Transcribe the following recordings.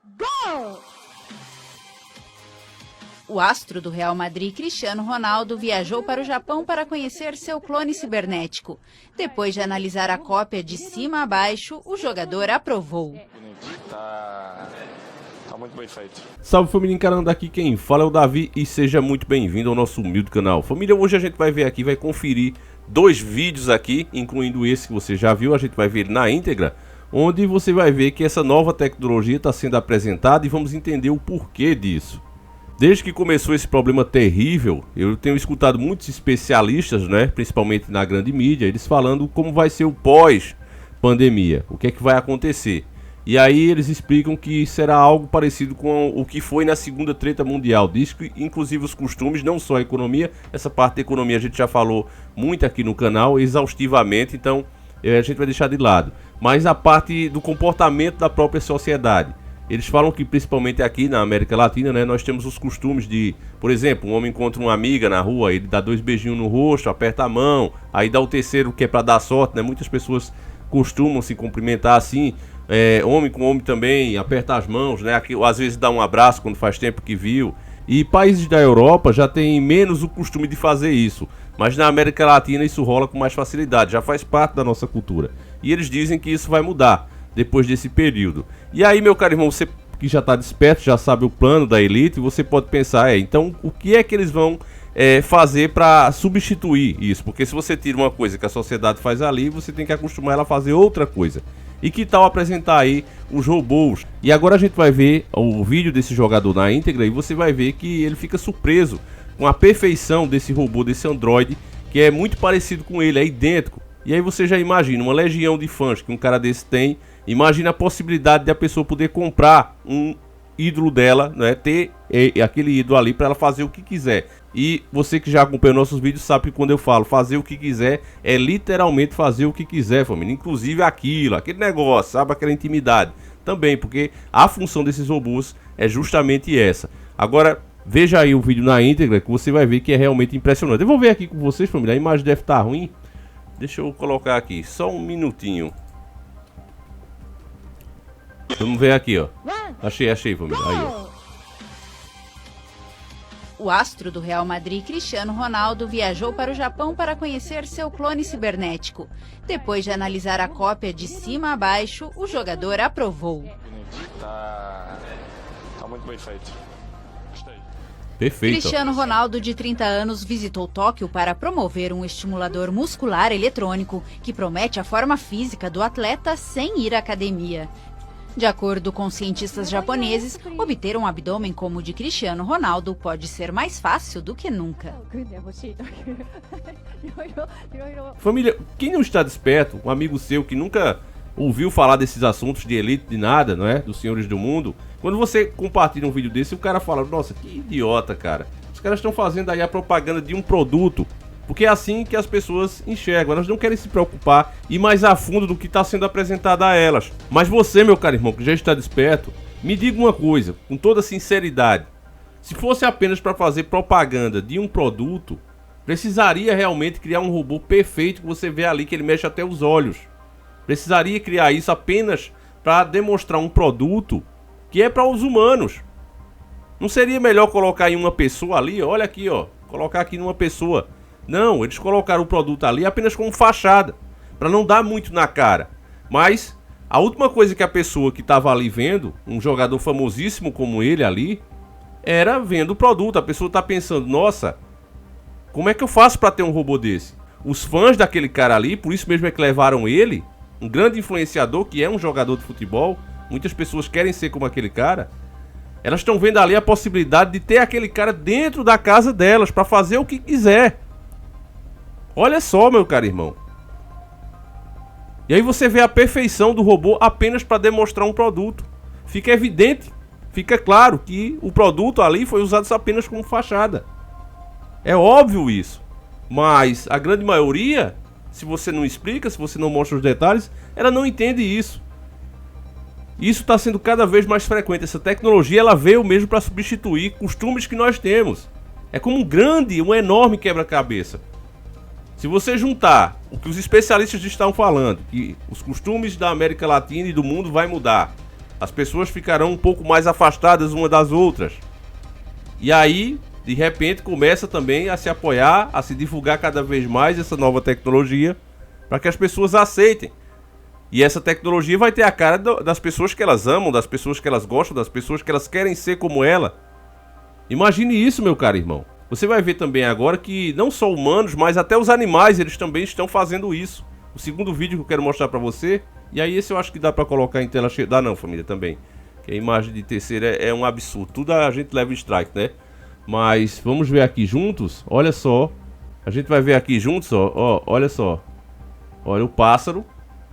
Gol! O astro do Real Madrid, Cristiano Ronaldo, viajou para o Japão para conhecer seu clone cibernético. Depois de analisar a cópia de cima a baixo, o jogador aprovou. Tá muito bem feito. Salve família, encarando aqui quem fala é o Davi e seja muito bem-vindo ao nosso humilde canal. Família, hoje a gente vai ver aqui, vai conferir dois vídeos aqui, incluindo esse que você já viu, a gente vai ver na íntegra, onde você vai ver que essa nova tecnologia está sendo apresentada e vamos entender o porquê disso. Desde que começou esse problema terrível, eu tenho escutado muitos especialistas, né, principalmente na grande mídia, eles falando como vai ser o pós-pandemia, o que é que vai acontecer. E aí eles explicam que será algo parecido com o que foi na Segunda Treta Mundial. Diz que inclusive os costumes, não só a economia, essa parte da economia a gente já falou muito aqui no canal, exaustivamente, então a gente vai deixar de lado. Mas a parte do comportamento da própria sociedade. Eles falam que principalmente aqui na América Latina, né, nós temos os costumes de, por exemplo, um homem encontra uma amiga na rua, ele dá 2 beijinhos no rosto, aperta a mão, aí dá o terceiro que é para dar sorte, né? Muitas pessoas costumam se cumprimentar assim, homem com homem também, aperta as mãos, né? Aqui, às vezes dá um abraço quando faz tempo que viu. E países da Europa já tem menos o costume de fazer isso, mas na América Latina isso rola com mais facilidade, já faz parte da nossa cultura. E eles dizem que isso vai mudar depois desse período. E aí, meu caro irmão, você que já está desperto, já sabe o plano da elite, você pode pensar, então o que é que eles vão fazer para substituir isso? Porque se você tira uma coisa que a sociedade faz ali, você tem que acostumar ela a fazer outra coisa. E que tal apresentar aí os robôs? E agora a gente vai ver o vídeo desse jogador na íntegra e você vai ver que ele fica surpreso com a perfeição desse robô, desse androide, que é muito parecido com ele, é idêntico. E aí você já imagina uma legião de fãs que um cara desse tem. Imagina a possibilidade de a pessoa poder comprar um ídolo dela, né? Ter aquele ídolo ali para ela fazer o que quiser. E você que já acompanha nossos vídeos sabe que quando eu falo fazer o que quiser, é literalmente fazer o que quiser, família. Inclusive aquele negócio, sabe? Aquela intimidade. Também, porque a função desses robôs é justamente essa. Agora, veja aí o vídeo na íntegra que você vai ver que é realmente impressionante. Eu vou ver aqui com vocês, família. A imagem deve estar ruim. Deixa eu colocar aqui, só um minutinho. Vamos ver aqui, ó. Achei, família. Aí, ó. O astro do Real Madrid, Cristiano Ronaldo, viajou para o Japão para conhecer seu clone cibernético. Depois de analisar a cópia de cima a baixo, o jogador aprovou. Tá muito bem feito. Gostei. Perfeito. Cristiano Ronaldo, de 30 anos, visitou Tóquio para promover um estimulador muscular eletrônico que promete a forma física do atleta sem ir à academia. De acordo com cientistas japoneses, obter um abdômen como o de Cristiano Ronaldo pode ser mais fácil do que nunca. Família, quem não está desperto, um amigo seu que nunca ouviu falar desses assuntos de elite, de nada, não é? Dos senhores do mundo, quando você compartilha um vídeo desse, o cara fala, nossa, que idiota, cara. Os caras estão fazendo aí a propaganda de um produto, porque é assim que as pessoas enxergam, elas não querem se preocupar e ir mais a fundo do que está sendo apresentado a elas. Mas você, meu caro irmão, que já está desperto, me diga uma coisa, com toda sinceridade. Se fosse apenas para fazer propaganda de um produto, precisaria realmente criar um robô perfeito que você vê ali, que ele mexe até os olhos. Precisaria criar isso apenas para demonstrar um produto que é para os humanos. Não seria melhor colocar em uma pessoa ali, olha aqui, ó, colocar aqui numa pessoa. Não, eles colocaram o produto ali apenas como fachada, para não dar muito na cara. Mas a última coisa que a pessoa que estava ali vendo, um jogador famosíssimo como ele ali, era vendo o produto. A pessoa está pensando, nossa, como é que eu faço para ter um robô desse? Os fãs daquele cara ali, por isso mesmo é que levaram ele, um grande influenciador que é um jogador de futebol, muitas pessoas querem ser como aquele cara. Elas estão vendo ali a possibilidade de ter aquele cara dentro da casa delas, para fazer o que quiser. Olha só, meu caro irmão. E aí você vê a perfeição do robô apenas para demonstrar um produto. Fica evidente, fica claro que o produto ali foi usado apenas como fachada. É óbvio isso. Mas a grande maioria, se você não explica, se você não mostra os detalhes, ela não entende isso. Isso está sendo cada vez mais frequente. Essa tecnologia ela veio mesmo para substituir costumes que nós temos. É como um enorme quebra-cabeça. Se você juntar o que os especialistas estão falando, que os costumes da América Latina e do mundo vai mudar, As pessoas ficarão um pouco mais afastadas uma das outras. E aí, de repente, começa também a se apoiar, a se divulgar cada vez mais essa nova tecnologia, para que as pessoas aceitem. E essa tecnologia vai ter a cara das pessoas que elas amam, das pessoas que elas gostam, das pessoas que elas querem ser como ela. Imagine isso, meu caro irmão. Você vai ver também agora que não só humanos, mas até os animais, eles também estão fazendo isso. O segundo vídeo que eu quero mostrar pra você, e aí esse eu acho que dá pra colocar em tela cheia. Dá não, família, também. Que a imagem de terceira é um absurdo. Tudo a gente leva strike, né? Mas vamos ver aqui juntos. Olha só. A gente vai ver aqui juntos, ó, olha só. Olha o pássaro,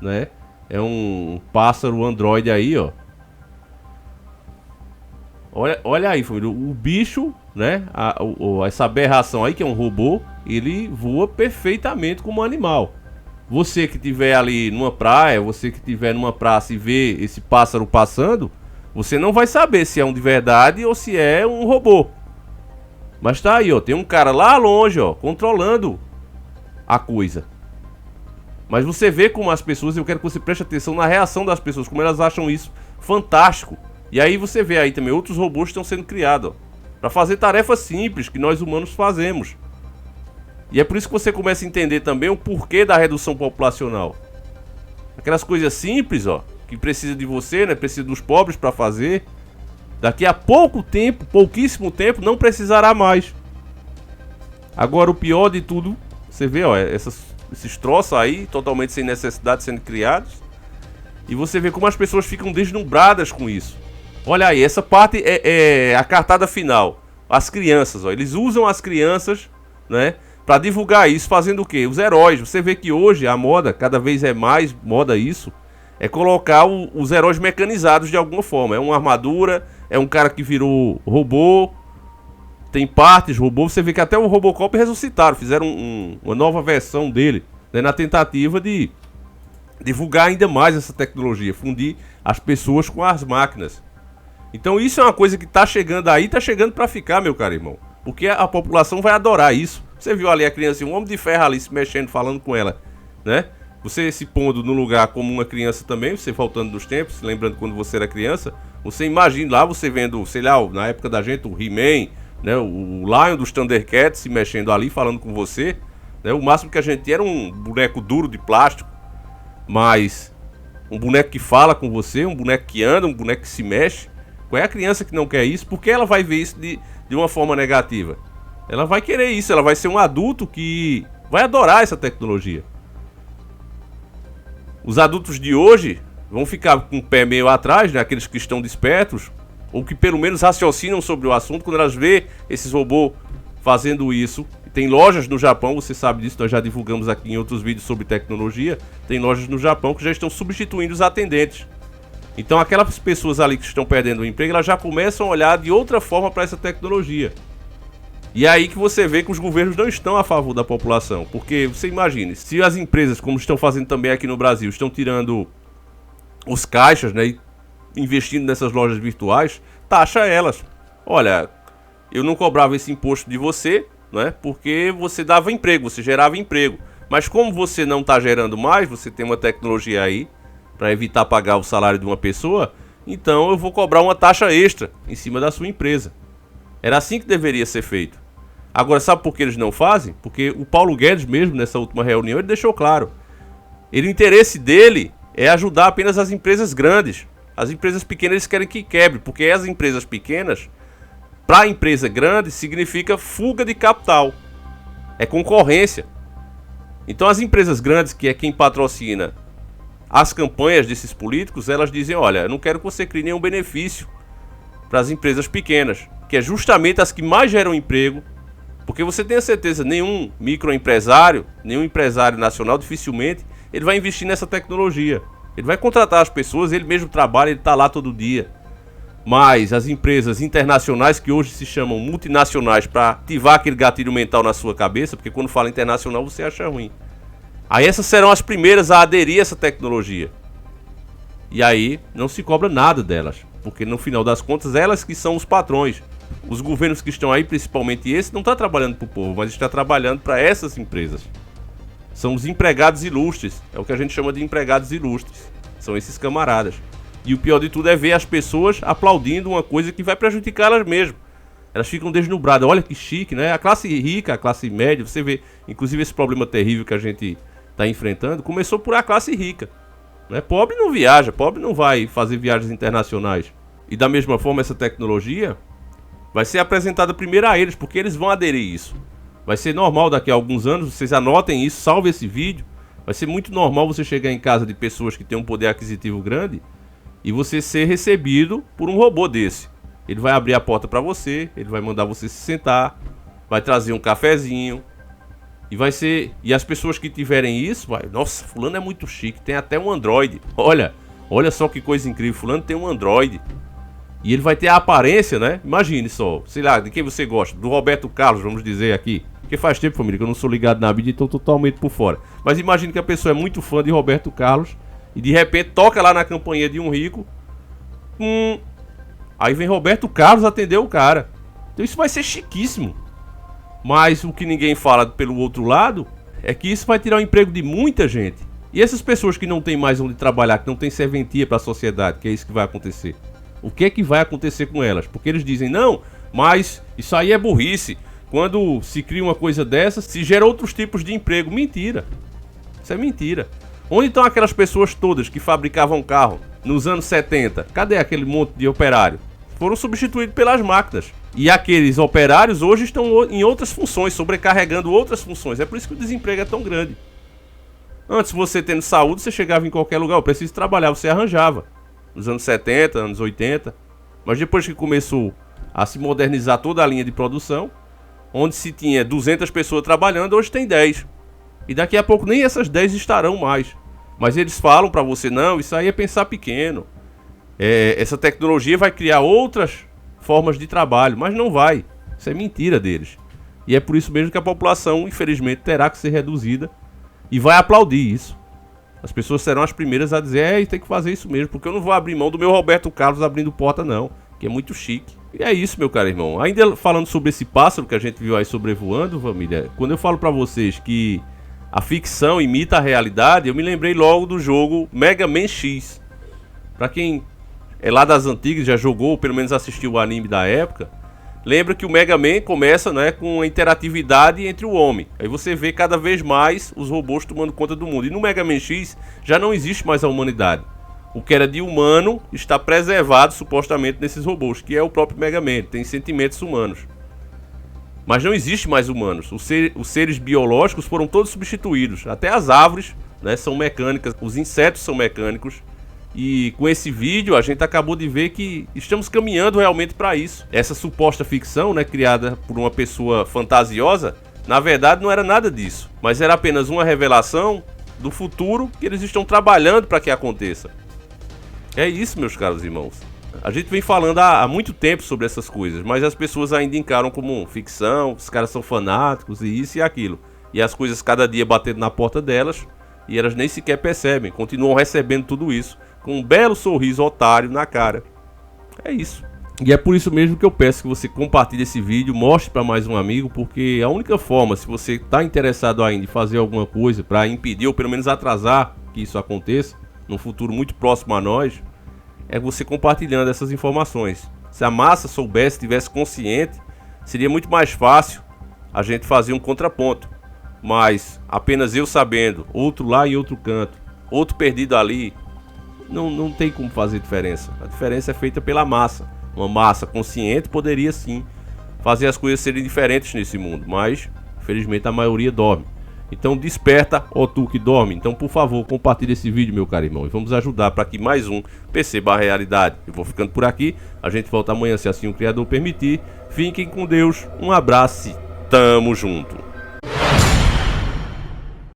né? É um pássaro Android aí, ó. Olha aí, família. O bicho, né? Essa aberração aí, que é um robô, ele voa perfeitamente como um animal. Você que estiver ali numa praia, você que estiver numa praça e vê esse pássaro passando, você não vai saber se é um de verdade ou se é um robô. Mas tá aí, ó, tem um cara lá longe, ó, controlando a coisa. Mas você vê como as pessoas, eu quero que você preste atenção na reação das pessoas, como elas acham isso fantástico. E aí você vê aí também outros robôs que estão sendo criados, ó, para fazer tarefas simples que nós humanos fazemos. E é por isso que você começa a entender também o porquê da redução populacional. Aquelas coisas simples, ó, que precisa de você, né, precisa dos pobres para fazer. Daqui a pouco tempo, pouquíssimo tempo, não precisará mais. Agora o pior de tudo, você vê, ó, esses troços aí, totalmente sem necessidade sendo criados. E você vê como as pessoas ficam deslumbradas com isso. Olha aí, essa parte é a cartada final. As crianças, ó, eles usam as crianças, né, para divulgar isso, fazendo o quê? Os heróis. Você vê que hoje a moda, cada vez é mais moda isso, é colocar os heróis mecanizados de alguma forma. É uma armadura, é um cara que virou robô, tem partes robô. Você vê que até o Robocop ressuscitaram, fizeram uma nova versão dele, né, na tentativa de divulgar ainda mais essa tecnologia, fundir as pessoas com as máquinas. Então isso é uma coisa que tá chegando aí, tá chegando para ficar, meu caro irmão. Porque a população vai adorar isso. Você viu ali a criança, um homem de ferro ali se mexendo, falando com ela, né? Você se pondo no lugar como uma criança também, você voltando dos tempos, lembrando quando você era criança, você imagina lá, você vendo, sei lá, na época da gente, o He-Man, né? O Lion dos Thundercats se mexendo ali, falando com você, né? O máximo que a gente tinha era um boneco duro de plástico, mas um boneco que fala com você, um boneco que anda, um boneco que se mexe. Qual é a criança que não quer isso? Porque ela vai ver isso de uma forma negativa. Ela vai querer isso, ela vai ser um adulto que vai adorar essa tecnologia. Os adultos de hoje vão ficar com o pé meio atrás, né? Aqueles que estão despertos, ou que pelo menos raciocinam sobre o assunto, quando elas vê esses robôs fazendo isso. Tem lojas no Japão, você sabe disso, nós já divulgamos aqui em outros vídeos sobre tecnologia. Tem lojas no Japão que já estão substituindo os atendentes. Então aquelas pessoas ali que estão perdendo o emprego, elas já começam a olhar de outra forma para essa tecnologia. E é aí que você vê que os governos não estão a favor da população. Porque você imagine, se as empresas, como estão fazendo também aqui no Brasil, estão tirando os caixas, né, e investindo nessas lojas virtuais, taxa elas. Olha, eu não cobrava esse imposto de você, né, porque você dava emprego, você gerava emprego. Mas como você não está gerando mais, você tem uma tecnologia aí para evitar pagar o salário de uma pessoa, então eu vou cobrar uma taxa extra em cima da sua empresa. Era assim que deveria ser feito. Agora, sabe por que eles não fazem? Porque o Paulo Guedes mesmo, nessa última reunião, ele deixou claro. O interesse dele é ajudar apenas as empresas grandes. As empresas pequenas eles querem que quebre, porque as empresas pequenas, para a empresa grande, significa fuga de capital. É concorrência. Então as empresas grandes, que é quem patrocina as campanhas desses políticos, elas dizem, olha, eu não quero que você crie nenhum benefício para as empresas pequenas, que é justamente as que mais geram emprego, porque você tem a certeza, nenhum microempresário, nenhum empresário nacional, dificilmente, ele vai investir nessa tecnologia. Ele vai contratar as pessoas, ele mesmo trabalha, ele está lá todo dia. Mas as empresas internacionais, que hoje se chamam multinacionais, para ativar aquele gatilho mental na sua cabeça, porque quando fala internacional você acha ruim. Aí essas serão as primeiras a aderir a essa tecnologia. E aí não se cobra nada delas, porque no final das contas elas que são os patrões. Os governos que estão aí, principalmente esse, não está trabalhando para o povo, mas está trabalhando para essas empresas. São os empregados ilustres, é o que a gente chama de empregados ilustres. São esses camaradas. E o pior de tudo é ver as pessoas aplaudindo uma coisa que vai prejudicar elas mesmas. Elas ficam deslumbradas. Olha que chique, né? A classe rica, a classe média, você vê, inclusive esse problema terrível que a gente está enfrentando, começou por a classe rica, né? Pobre não viaja, pobre não vai fazer viagens internacionais. E da mesma forma essa tecnologia vai ser apresentada primeiro a eles, porque eles vão aderir a isso. Vai ser normal daqui a alguns anos, vocês anotem isso, salve esse vídeo. Vai ser muito normal você chegar em casa de pessoas que têm um poder aquisitivo grande e você ser recebido por um robô desse. Ele vai abrir a porta para você, ele vai mandar você se sentar, vai trazer um cafezinho e vai ser... E as pessoas que tiverem isso, vai, nossa, fulano é muito chique, tem até um Android. Olha só que coisa incrível, fulano tem um Android. E ele vai ter a aparência, né? Imagine só, sei lá, de quem você gosta, do Roberto Carlos, vamos dizer aqui. Porque faz tempo, família, que eu não sou ligado na mídia e estou totalmente por fora. Mas imagine que a pessoa é muito fã de Roberto Carlos e de repente toca lá na campainha de um rico. Aí vem Roberto Carlos atender o cara. Então isso vai ser chiquíssimo. Mas o que ninguém fala pelo outro lado é que isso vai tirar o emprego de muita gente. E essas pessoas que não tem mais onde trabalhar, que não tem serventia para a sociedade, que é isso que vai acontecer. O que é que vai acontecer com elas? Porque eles dizem, não, mas isso aí é burrice. Quando se cria uma coisa dessa, se gera outros tipos de emprego. Mentira. Isso é mentira. Onde estão aquelas pessoas todas que fabricavam carro nos anos 70? Cadê aquele monte de operário? Foram substituídos pelas máquinas. E aqueles operários hoje estão em outras funções, sobrecarregando outras funções. É por isso que o desemprego é tão grande. Antes, você tendo saúde, você chegava em qualquer lugar. Eu preciso trabalhar, você arranjava. Nos anos 70, anos 80. Mas depois que começou a se modernizar toda a linha de produção, onde se tinha 200 pessoas trabalhando, hoje tem 10. E daqui a pouco nem essas 10 estarão mais. Mas eles falam pra você, não, isso aí é pensar pequeno. Essa tecnologia vai criar outras formas de trabalho, mas não vai. Isso é mentira deles. E é por isso mesmo que a população, infelizmente, terá que ser reduzida e vai aplaudir isso. As pessoas serão as primeiras a dizer, tem que fazer isso mesmo, porque eu não vou abrir mão do meu Roberto Carlos abrindo porta não, que é muito chique. E é isso, meu caro irmão. Ainda falando sobre esse pássaro que a gente viu aí sobrevoando, família, quando eu falo pra vocês que a ficção imita a realidade, eu me lembrei logo do jogo Mega Man X. Pra quem é lá das antigas, já jogou, ou pelo menos assistiu o anime da época, lembra que o Mega Man começa, né, com a interatividade entre o homem. Aí você vê cada vez mais os robôs tomando conta do mundo. E no Mega Man X já não existe mais a humanidade. O que era de humano está preservado supostamente nesses robôs, que é o próprio Mega Man, tem sentimentos humanos. Mas não existe mais humanos. Os seres biológicos foram todos substituídos. Até as árvores, né, são mecânicas, os insetos são mecânicos. E com esse vídeo a gente acabou de ver que estamos caminhando realmente para isso. Essa suposta ficção, né, criada por uma pessoa fantasiosa, na verdade não era nada disso, mas era apenas uma revelação do futuro que eles estão trabalhando para que aconteça. É isso, meus caros irmãos. A gente vem falando há muito tempo sobre essas coisas, mas as pessoas ainda encaram como ficção, os caras são fanáticos e isso e aquilo. E as coisas cada dia batendo na porta delas e elas nem sequer percebem, continuam recebendo tudo isso com um belo sorriso otário na cara. É isso. E é por isso mesmo que eu peço que você compartilhe esse vídeo, mostre para mais um amigo, porque a única forma, se você está interessado ainda em fazer alguma coisa para impedir ou pelo menos atrasar que isso aconteça, num futuro muito próximo a nós, é você compartilhando essas informações. Se a massa soubesse, estivesse consciente, seria muito mais fácil a gente fazer um contraponto. Mas apenas eu sabendo, outro lá em outro canto, outro perdido ali, não tem como fazer diferença. A diferença é feita pela massa. Uma massa consciente poderia sim fazer as coisas serem diferentes nesse mundo, mas infelizmente a maioria dorme. Então desperta, ó tu que dorme. Então por favor, compartilhe esse vídeo, meu caro irmão, e vamos ajudar para que mais um PC/Realidade. Eu vou ficando por aqui, a gente volta amanhã se assim o Criador permitir. Fiquem com Deus, um abraço e tamo junto.